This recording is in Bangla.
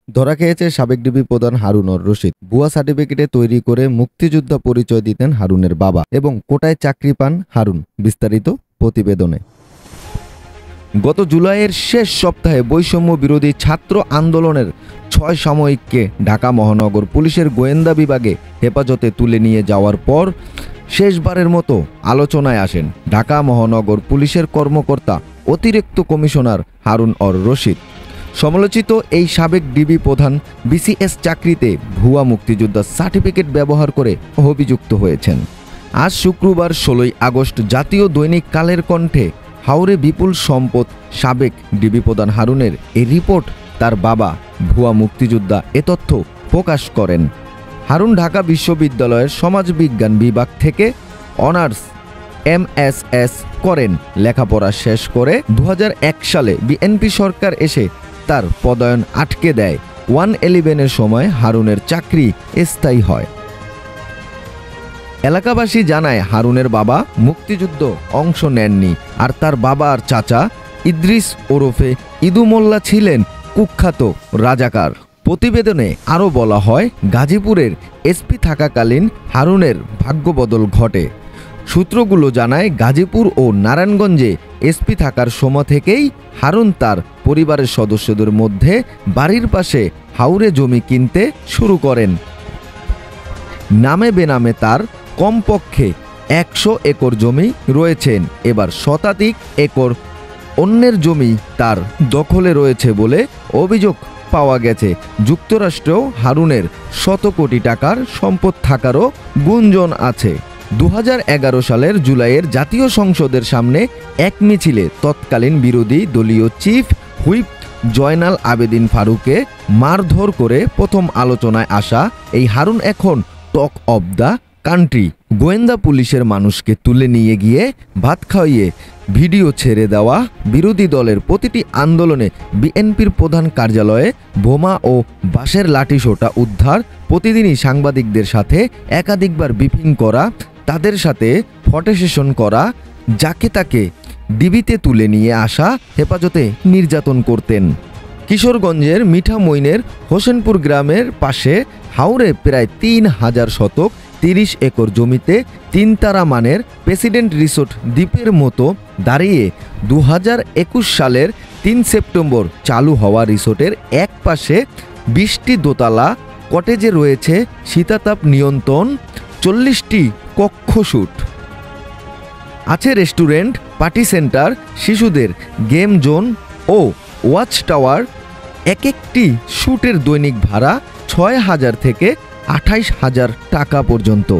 ধরা খেয়েছে সাবেক ডিবি প্রধান হারুন-অর রশিদ। ভুয়া সার্টিফিকেটে তৈরি করে মুক্তিযোদ্ধা পরিচয় দিতেন হারুনের বাবা এবং কোটায় চাকরি পান হারুন। বিস্তারিত প্রতিবেদনে। গত জুলাইয়ের শেষ সপ্তাহে বৈষম্য বিরোধী ছাত্র আন্দোলনের 6 সাময়িককে ঢাকা মহানগর পুলিশের গোয়েন্দা বিভাগে হেফাজতে তুলে নিয়ে যাওয়ার পর শেষবারের মতো আলোচনায় আসেন ঢাকা মহানগর পুলিশের কর্মকর্তা অতিরিক্ত কমিশনার হারুন-অর রশিদ। সমালোচিত এই সাবেক ডিবি প্রধান বিসিএস চাকরিতে ভুয়া মুক্তিযোদ্ধা সার্টিফিকেট ব্যবহার করে অভিযুক্ত হয়েছেন। আজ শুক্রবার 16 আগস্ট জাতীয় দৈনিক কালের কণ্ঠে হাওরে বিপুল সম্পদ সাবেক ডিবি প্রধান হারুনের এই রিপোর্ট তার বাবা ভুয়া মুক্তিযোদ্ধা এ তথ্য প্রকাশ করেন। হারুন ঢাকা বিশ্ববিদ্যালয়ের সমাজবিজ্ঞান বিভাগ থেকে অনার্স MSS করেন। লেখাপড়া শেষ করে 2001 সালে বিএনপি সরকার এসে তার পদায়ন আটকে দেয়। 111-এর সময় হারুনের চাকরি স্থায়ী হয়। এলাকাবাসী জানায় হারুনের বাবা মুক্তিযুদ্ধ অংশ নেননি, আর তার বাবা আর চাচা ইদ্রিস ওরফে ইদু মোল্লা ছিলেন কুখ্যাত রাজাকার। প্রতিবেদনে আরও বলা হয়, গাজীপুরের এসপি থাকাকালীন হারুনের ভাগ্যবদল ঘটে। সূত্রগুলো জানায়, গাজীপুর ও নারায়ণগঞ্জে এসপি থাকার সময় থেকেই হারুন তার পরিবারের সদস্যদের মধ্যে বাড়ির পাশে হাওরে জমি কিনতে শুরু করেন। নামে বেনামে তার কমপক্ষে 100 একর জমি রয়েছেন। এবার শতাধিক একর অন্যের জমি তার দখলে রয়েছে বলে অভিযোগ পাওয়া গেছে। যুক্তরাষ্ট্রেও হারুনের শত কোটি টাকার সম্পদ থাকারও গুঞ্জন আছে। 2011 সালের জুলাইয়ের জাতীয় সংসদের সামনে এক মিছিলে তৎকালীন বিরোধী দলীয় চিফ হুইপ জয়নাল আবেদিন ফারুককে মারধর করে প্রথম আলোচনায় আসা এই হারুন এখন টক অব দ্য কান্ট্রি। গোয়েন্দা পুলিশের মানুষকে তুলে নিয়ে গিয়ে ভাত খাইয়ে ভিডিও ছেড়ে দেওয়া, বিরোধী দলের প্রতিটি আন্দোলনে বিএনপির প্রধান কার্যালয়ে বোমা ও বাঁশের লাঠিসোঁটা উদ্ধার, প্রতিদিনই সাংবাদিকদের সাথে একাধিকবার ব্রিফিং করা, তাদের সাথে ফটো সেশন করা, যাকে তাকে ডিবিতে তুলে নিয়ে আসা, হেফাজতে নির্যাতন করতেন। কিশোরগঞ্জের মিঠামইনের হোসেনপুর গ্রামের পাশে হাওরে প্রায় 3000 শতক 30 একর জমিতে 3 তারা মানের প্রেসিডেন্ট রিসোর্ট দ্বীপের মতো দাঁড়িয়ে 2021 সালের 3 সেপ্টেম্বর চালু হওয়া রিসোর্টের এক পাশে 20টি দোতলা কটেজে রয়েছে শীতাতাপ নিয়ন্ত্রণ, 40টি কক্ষস্যুট আছে, রেস্টুরেন্ট, পার্টি সেন্টার, শিশুদের গেম জোন ও ওয়াচ টাওয়ার। এক একটি শ্যুটের দৈনিক ভাড়া 6000 থেকে 28,000 টাকা পর্যন্ত।